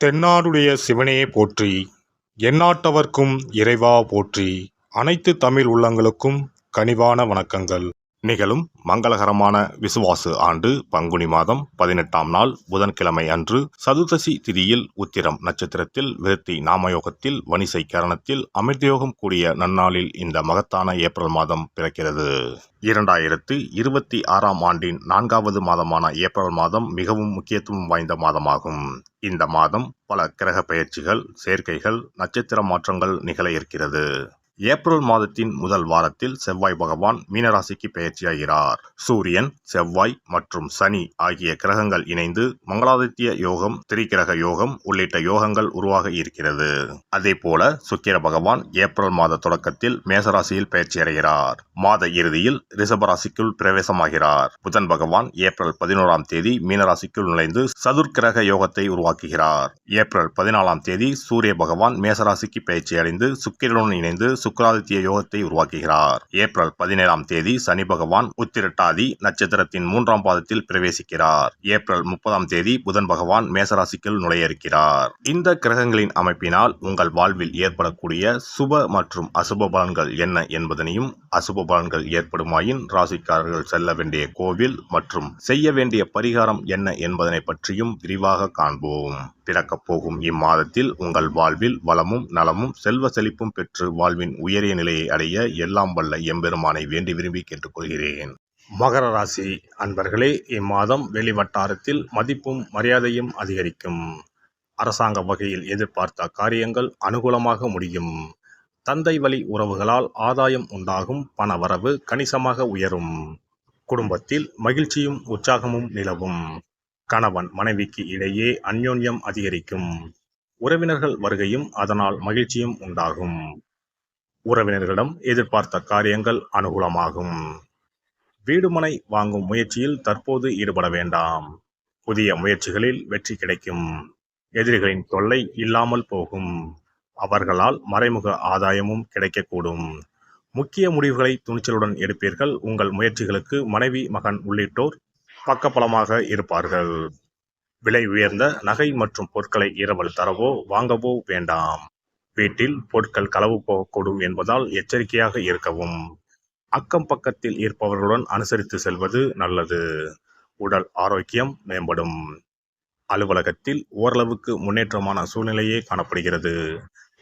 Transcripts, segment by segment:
தென்னாடுடைய சிவனே போற்றி, எந்நாட்டவர்க்கும் இறைவா போற்றி. அனைத்து தமிழ் உள்ளங்களுக்கும் கனிவான வணக்கங்கள். நிகழும் மங்களகரமான விசுவாசு ஆண்டு பங்குனி மாதம் 18ஆம் நாள் புதன்கிழமை அன்று சதுர்தசி திதியில் உத்திரம் நட்சத்திரத்தில் விருத்தி நாமயோகத்தில் வணிசை கரணத்தில் அமிர்தயோகம் கூடிய நன்னாளில் இந்த மகத்தான ஏப்ரல் மாதம் பிறக்கிறது. 2026ஆம் ஆண்டின் 4வது மாதமான ஏப்ரல் மாதம் மிகவும் முக்கியத்துவம் வாய்ந்த மாதமாகும். இந்த மாதம் பல கிரக பெயர்ச்சிகள், சேர்க்கைகள், நட்சத்திர மாற்றங்கள் நிகழ இருக்கிறது. ஏப்ரல் மாதத்தின் முதல் வாரத்தில் செவ்வாய் பகவான் மீனராசிக்கு பெயர்ச்சியாகிறார். சூரியன், செவ்வாய் மற்றும் சனி ஆகிய கிரகங்கள் இணைந்து மங்களாதித்ய யோகம், திரிகிரக யோகம் உள்ளிட்ட யோகங்கள் உருவாக இருக்கிறது. அதே போல சுக்கிர பகவான் ஏப்ரல் மாத தொடக்கத்தில் மேசராசியில் பெயர்ச்சியடைகிறார். மாத இறுதியில் ரிஷபராசிக்குள் பிரவேசமாகிறார். புதன் பகவான் ஏப்ரல் 11ஆம் தேதி மீனராசிக்குள் நுழைந்து சதுர்கிரக யோகத்தை உருவாக்குகிறார். ஏப்ரல் 14ஆம் தேதி சூரிய பகவான் மேசராசிக்கு பெயர்ச்சியடைந்து சுக்கிரனுடன் இணைந்து சுக்கிராதித்ய யோகத்தை உருவாக்குகிறார். ஏப்ரல் 17ஆம் தேதி சனி பகவான் உத்திரட்டாதி நட்சத்திரத்தின் 3ஆம் பாதத்தில் பிரவேசிக்கிறார். ஏப்ரல் 30ஆம் தேதி புதன் பகவான் மேசராசிக்குள் நுழைய இருக்கிறார். இந்த கிரகங்களின் அமைப்பினால் உங்கள் வாழ்வில் ஏற்படக்கூடிய சுப மற்றும் அசுப பலன்கள் என்ன என்பதனையும், அசுப பலன்கள் ஏற்படுமாயின் ராசிக்காரர்கள் செல்ல வேண்டிய கோவில் மற்றும் செய்ய வேண்டிய பரிகாரம் என்ன என்பதனை பற்றியும் விரிவாக காண்போம். பிறக்கப் போகும் இம்மாதத்தில் உங்கள் வாழ்வில் வளமும் நலமும் செல்வ செழிப்பும் பெற்று வாழ்வின் உயரிய நிலையை அடைய எல்லாம் வல்ல எம்பெருமானை வேண்டி விரும்பி கேட்டுக்கொள்கிறேன். மகர ராசி அன்பர்களே, இம்மாதம் வெளிவட்டாரத்தில் மதிப்பும் மரியாதையும் அதிகரிக்கும். அரசாங்க வகையில் எதிர்பார்த்த காரியங்கள் அனுகூலமாக முடியும். தந்தை வழி உறவுகளால் ஆதாயம் உண்டாகும். பணவரவு கணிசமாக உயரும். குடும்பத்தில் மகிழ்ச்சியும் உற்சாகமும் நிலவும். கணவன் மனைவிக்கு இடையே அந்யோன்யம் அதிகரிக்கும். உறவினர்கள் வருகையும் அதனால் மகிழ்ச்சியும் உண்டாகும். உறவினர்களிடம் எதிர்பார்த்த காரியங்கள் அனுகூலமாகும். வீடுமனை வாங்கும் முயற்சியில் தற்போது ஈடுபட வேண்டாம். புதிய முயற்சிகளில் வெற்றி கிடைக்கும். எதிரிகளின் தொல்லை இல்லாமல் போகும். அவர்களால் மறைமுக ஆதாயமும் கிடைக்கக்கூடும். முக்கிய முடிவுகளை துணிச்சலுடன் எடுப்பீர்கள். உங்கள் முயற்சிகளுக்கு மனைவி, மகன் உள்ளிட்டோர் பக்கபலமாக இருப்பார்கள். விலை உயர்ந்த நகை மற்றும் பொருட்களை இரவல் தரவோ வாங்கவோ வேண்டாம். வீட்டில் பொருட்கள் களவு போகக்கூடும் என்பதால் எச்சரிக்கையாக இருக்கவும். அக்கம் பக்கத்தில் இருப்பவர்களுடன் அனுசரித்து செல்வது நல்லது. உடல் ஆரோக்கியம் மேம்படும். அலுவலகத்தில் ஓரளவுக்கு முன்னேற்றமான சூழ்நிலையே காணப்படுகிறது.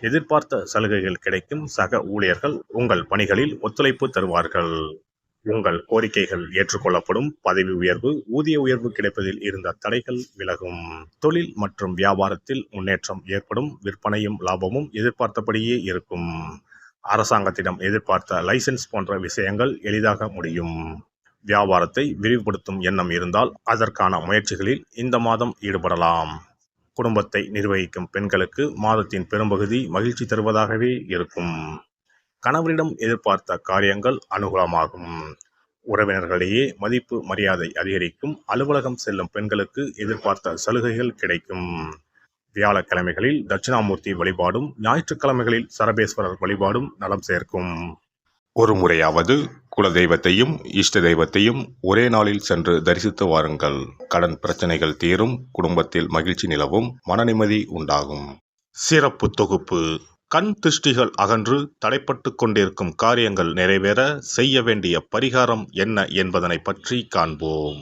எதிர்பார்த்த சலுகைகள் கிடைக்கும். சக ஊழியர்கள் உங்கள் பணிகளில் ஒத்துழைப்பு தருவார்கள். உங்கள் கோரிக்கைகள் ஏற்றுக்கொள்ளப்படும். பதவி உயர்வு, ஊதிய உயர்வு கிடைப்பதில் இருந்த தடைகள் விலகும். தொழில் மற்றும் வியாபாரத்தில் முன்னேற்றம் ஏற்படும். விற்பனையும் லாபமும் எதிர்பார்த்தபடியே இருக்கும். அரசாங்கத்திடம் எதிர்பார்த்த லைசென்ஸ் போன்ற விஷயங்கள் எளிதாக முடியும். வியாபாரத்தை விரிவுபடுத்தும் எண்ணம் இருந்தால் அதற்கான முயற்சிகளில் இந்த மாதம் ஈடுபடலாம். குடும்பத்தை நிர்வகிக்கும் பெண்களுக்கு மாதத்தின் பெரும்பகுதி மகிழ்ச்சி தருவதாகவே இருக்கும். கணவரிடம் எதிர்பார்த்த காரியங்கள் அனுகூலமாகும். உறவினர்களிடையே மதிப்பு மரியாதை அதிகரிக்கும். அலுவலகம் செல்லும் பெண்களுக்கு எதிர்பார்த்த சலுகைகள் கிடைக்கும். வியாழக்கிழமைகளில் தட்சிணாமூர்த்தி வழிபாடும், ஞாயிற்றுக்கிழமைகளில் சரபேஸ்வரர் வழிபாடும் நலம் சேர்க்கும். ஒரு முறையாவது குலதெய்வத்தையும் இஷ்ட தெய்வத்தையும் ஒரே நாளில் சென்று தரிசித்து வாருங்கள். கடன் பிரச்சனைகள் தீரும். குடும்பத்தில் மகிழ்ச்சி நிலவும். மன நிம்மதி உண்டாகும். சிறப்பு தொகுப்பு. கண் திருஷ்டிகள் அகன்று தடைப்பட்டு கொண்டிருக்கும் காரியங்கள் நிறைவேற செய்ய வேண்டிய பரிகாரம் என்ன என்பதனை பற்றி காண்போம்.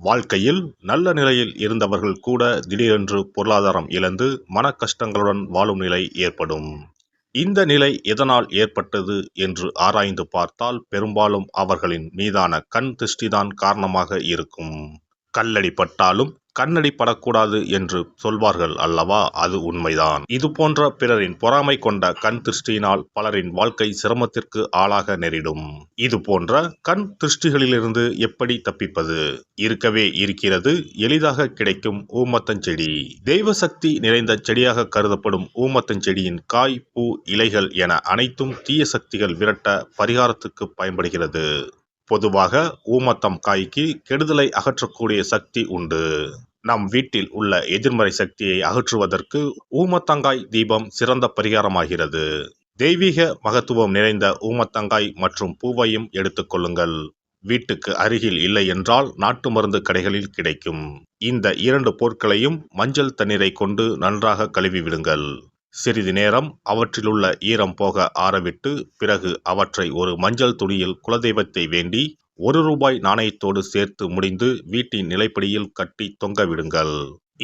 வாழ்க்கையில் நல்ல நிலையில் இருந்தவர்கள் கூட திடீரென்று பொருளாதாரம் இழந்து மன கஷ்டங்களுடன் வாழும் நிலை ஏற்படும். இந்த நிலை எதனால் ஏற்பட்டது என்று ஆராய்ந்து பார்த்தால் பெரும்பாலும் அவர்களின் மீதான கண் திருஷ்டிதான் காரணமாக இருக்கும். கல்லடி பட்டாலும் கண்ணடி படக்கூடாது என்று சொல்வார்கள் அல்லவா? அது உண்மைதான். இது போன்ற பிறரின் பொறாமை கொண்ட கண் திருஷ்டியினால் பலரின் வாழ்க்கை சிரமத்திற்கு ஆளாக நேரிடும். இது போன்ற கண் திருஷ்டிகளிலிருந்து எப்படி தப்பிப்பது? இருக்கவே இருக்கிறது எளிதாக கிடைக்கும் ஊமத்தஞ்செடி. தெய்வ சக்தி நிறைந்த செடியாக கருதப்படும் ஊமத்தஞ்செடியின் காய், பூ, இலைகள் என அனைத்தும் தீய சக்திகள் விரட்ட பரிகாரத்துக்கு பயன்படுகிறது. பொதுவாக ஊமத்தம் காய்க்கு கெடுதலை அகற்றக்கூடிய சக்தி உண்டு. நம் வீட்டில் உள்ள எதிர்மறை சக்தியை அகற்றுவதற்கு ஊமத்தங்காய் தீபம் சிறந்த பரிகாரமாகிறது. தெய்வீக மகத்துவம் நிறைந்த ஊமத்தங்காய் மற்றும் பூவையும் எடுத்துக்கொள்ளுங்கள். வீட்டுக்கு அருகில் இல்லை என்றால் நாட்டு மருந்து கடைகளில் கிடைக்கும். இந்த 2 பொருட்களையும் மஞ்சள் தண்ணீரை கொண்டு நன்றாக கழுவி விடுங்கள். சிறிது நேரம் அவற்றிலுள்ள ஈரம் போக ஆறவிட்டு பிறகு அவற்றை ஒரு மஞ்சள் துணியில் குலதெய்வத்தை வேண்டி ₹1 நாணயத்தோடு சேர்த்து முடிந்து வீட்டின் நிலைப்படியில் கட்டி தொங்க விடுங்கள்.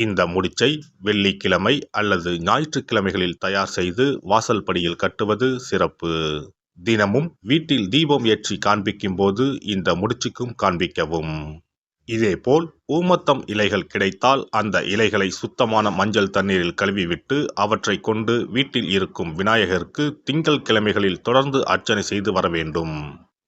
இந்த முடிச்சை வெள்ளிக்கிழமை அல்லது ஞாயிற்றுக்கிழமைகளில் தயார் செய்து வாசல் படியில் கட்டுவது சிறப்பு. தினமும் வீட்டில் தீபம் ஏற்றி காண்பிக்கும் போது இந்த முடிச்சுக்கும் காண்பிக்கவும். இதேபோல் ஊமத்தம் இலைகள் கிடைத்தால் அந்த இலைகளை சுத்தமான மஞ்சள் தண்ணீரில் கழுவிவிட்டு அவற்றை கொண்டு வீட்டில் இருக்கும் விநாயகருக்கு திங்கள் கிழமைகளில் தொடர்ந்து அர்ச்சனை செய்து வர வேண்டும்.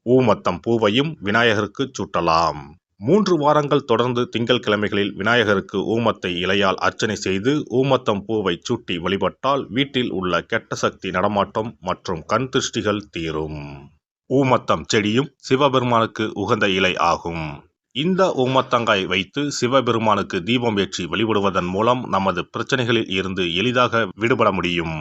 ஊமத்தம் பூவையும் விநாயகருக்கு சூட்டலாம். 3 வாரங்கள் தொடர்ந்து திங்கள் கிழமைகளில் விநாயகருக்கு ஊமத்தை இலையால் அர்ச்சனை செய்து ஊமத்தம் பூவை சூட்டி வழிபட்டால் வீட்டில் உள்ள கெட்ட சக்தி நடமாட்டம் மற்றும் கண் திருஷ்டிகள் தீரும். ஊமத்தம் செடியும் சிவபெருமானுக்கு உகந்த இலை ஆகும். இந்த ஊமத்தங்காய் வைத்து சிவபெருமானுக்கு தீபம் ஏற்றி வழிபடுவதன் மூலம் நமது பிரச்சனைகளில் இருந்து எளிதாக விடுபட முடியும்.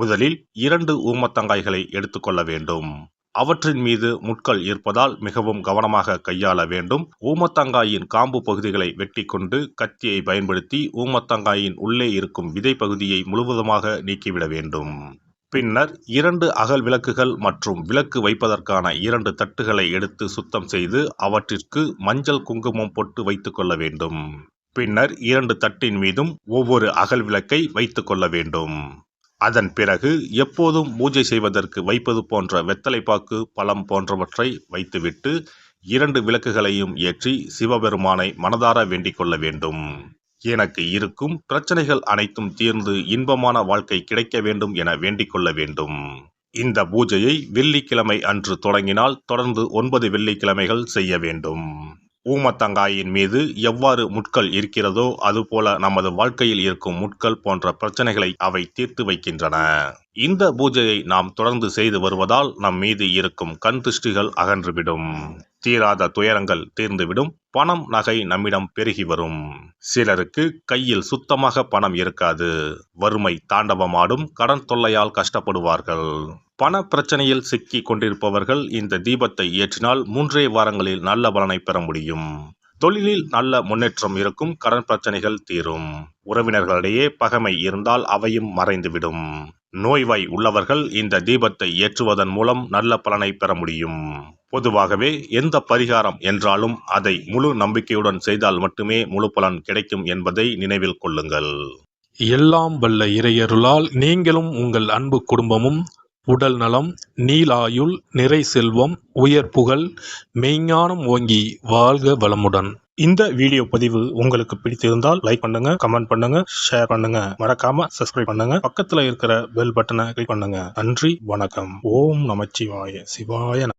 முதலில் 2 ஊமத்தங்காய்களை எடுத்துக்கொள்ள வேண்டும். அவற்றின் மீது முட்கள் இருப்பதால் மிகவும் கவனமாக கையாள வேண்டும். ஊமத்தங்காயின் காம்பு பகுதிகளை வெட்டி கொண்டு கத்தியை பயன்படுத்தி ஊமத்தங்காயின் உள்ளே இருக்கும் விதை பகுதியை முழுவதுமாக நீக்கிவிட வேண்டும். பின்னர் 2 அகல் விளக்குகள் மற்றும் விளக்கு வைப்பதற்கான 2 தட்டுகளை எடுத்து சுத்தம் செய்து அவற்றிற்கு மஞ்சள் குங்குமம் பொட்டு வைத்துக் கொள்ள வேண்டும். பின்னர் 2 தட்டின் மீதும் ஒவ்வொரு அகல் விளக்கை வைத்துக் கொள்ள வேண்டும். அதன் பிறகு எப்போதும் பூஜை செய்வதற்கு வைப்பது போன்ற வெத்தலைப்பாக்கு, பழம் போன்றவற்றை வைத்துவிட்டு 2 விளக்குகளையும் ஏற்றி சிவபெருமானை மனதார வேண்டிக் கொள்ள வேண்டும். எனக்கு இருக்கும் பிரச்சனைகள் அனைத்தும் தீர்ந்து இன்பமான வாழ்க்கை கிடைக்க வேண்டும் என வேண்டிக் கொள்ள வேண்டும். இந்த பூஜையை வெள்ளிக்கிழமை அன்று தொடங்கினால் தொடர்ந்து 9 வெள்ளிக்கிழமைகள் செய்ய வேண்டும். ஊமத்தங்காயின் மீது எவ்வாறு முட்கள் இருக்கிறதோ அதுபோல நமது வாழ்க்கையில் இருக்கும் முட்கள் போன்ற பிரச்சனைகளை அவை தீர்த்து வைக்கின்றன. இந்த பூஜையை நாம் தொடர்ந்து செய்து வருவதால் நம் மீது இருக்கும் கண் திருஷ்டிகள் அகன்றுவிடும். தீராத துயரங்கள் தீர்ந்துவிடும். பணம் நகை நம்மிடம் பெருகி வரும். சிலருக்கு கையில் சுத்தமாக பணம் இருக்காது. வறுமை தாண்டவமாடும். கடன் தொல்லையால் கஷ்டப்படுவார்கள். பண பிரச்சனையில் சிக்கி கொண்டிருப்பவர்கள் இந்த தீபத்தை ஏற்றினால் 3 வாரங்களில் நல்ல பலனை பெற முடியும். தொழிலில் நல்ல முன்னேற்றம் இருக்கும். கடன் பிரச்சனைகள் தீரும். உறவினர்களிடையே பகைமை இருந்தால் அவையும் மறைந்துவிடும். நோய்வாய் உள்ளவர்கள் இந்த தீபத்தை ஏற்றுவதன் மூலம் நல்ல பலனை பெற முடியும். பொதுவாகவே எந்த பரிகாரம் என்றாலும் அதை முழு நம்பிக்கையுடன் செய்தால் மட்டுமே முழு பலன் கிடைக்கும் என்பதை நினைவில் கொள்ளுங்கள். எல்லாம் வல்ல இறையருளால் நீங்களும் உங்கள் அன்பு குடும்பமும் உடல் நலம், நீலாயுள், நிறை செல்வம், உயர் புகழ், மெய்ஞானம் ஓங்கி வாழ்க வளமுடன். இந்த வீடியோ பதிவு உங்களுக்கு பிடித்திருந்தால் லைக் பண்ணுங்க, கமெண்ட் பண்ணுங்க, ஷேர் பண்ணுங்க, மறக்காம சப்ஸ்கிரைப் பண்ணுங்க, பக்கத்துல இருக்கிற பெல் பட்டனை கிளிக் பண்ணுங்க. நன்றி, வணக்கம். ஓம் நமச்சிவாய. சிவாய